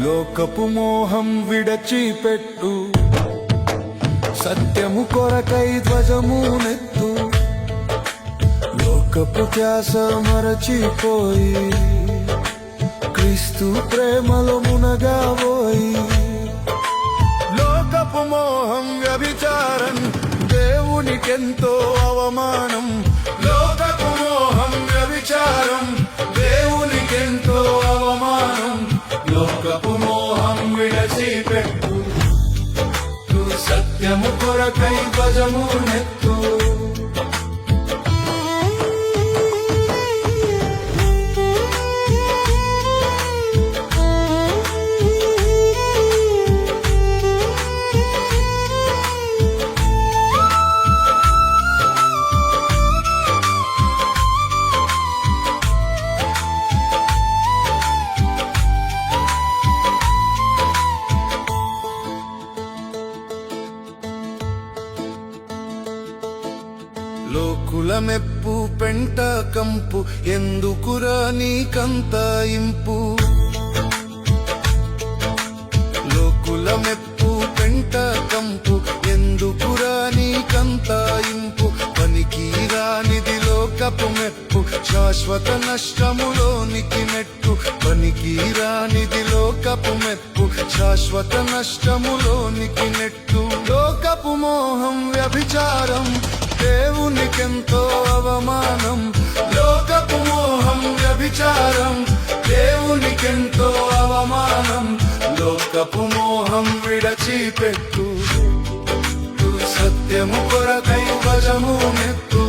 లోకపు మోహం విడచిపెట్టు, సత్యము కొరకై ధ్వజము నెత్తు. లోకపు ధ్యాస మరచిపోయి క్రీస్తు ప్రేమలో మునగాబోయి. లోకపు మోహం వ్యభిచారం, దేవునికెంతో అవమానం. లోకపు మోహం వ్యభిచారం, దేవునికెంతో అవమానం. లోకపు మోహం విడచిపెట్టు, సత్యము కొరకై ధ్వజము నెత్తు. లోకుల మెప్పు పెంట కంపు, ఎందుకురా నీకంత ఇంపు. లోకుల మెప్పు పెంట కంపు, ఎందుకురా నీకంత ఇంపు. పనికి రానిది లోకపు మెప్పు, శాశ్వత నష్టములోనికి నెట్టు. పనికి రానిది లోకపు మెప్పు, శాశ్వత నష్టములోనికి నెట్టు. లోకపు మోహం వ్యభిచారం, దేవునికెంతో అవమానం. లోకపు మోహం వ్యభిచారం, దేవునికెంతో అవమానం. లోకపు మోహం విడచిపెట్టు, సత్యము కొరకై ధ్వజము నెత్తు.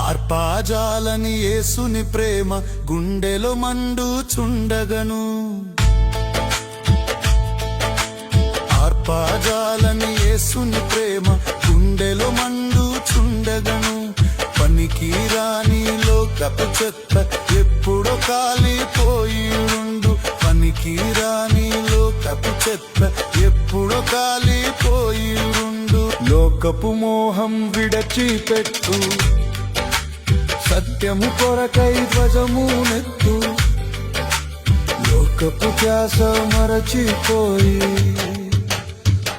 ఆర్పాజాలని యేసుని ప్రేమ గుండెలో మండుచుండగను. ఆర్పాజాలని యేసుని ప్రేమ గుండెలో మండుచుండగను. పనికి రాని లోకపు చెత్త ఎప్పుడో కాలిపోయి ఉండు. పనికి రాని లోకపు చెత్త ఎప్పుడో కాలిపోయి ఉండు. లోకపు మోహం విడచిపెట్టు, సత్యము కొరకై ధ్వజము నెత్తు. లోకపు ధ్యాస మరచిపోయి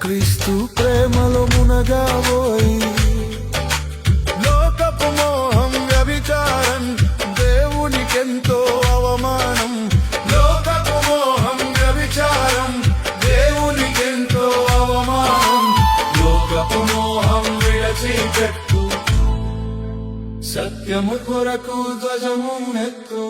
క్రీస్తు ప్రేమలో మునగాబోయి. లోకపు మోహం వ్యభిచారం, దేవునికెంతో అవమానం. లోకపు మోహం వ్యభిచారం, దేవునికెంతో అవమానం. లోకపు మోహం విడచిపెట్టు, సత్యము కొరకు ధ్వజము నెత్తు.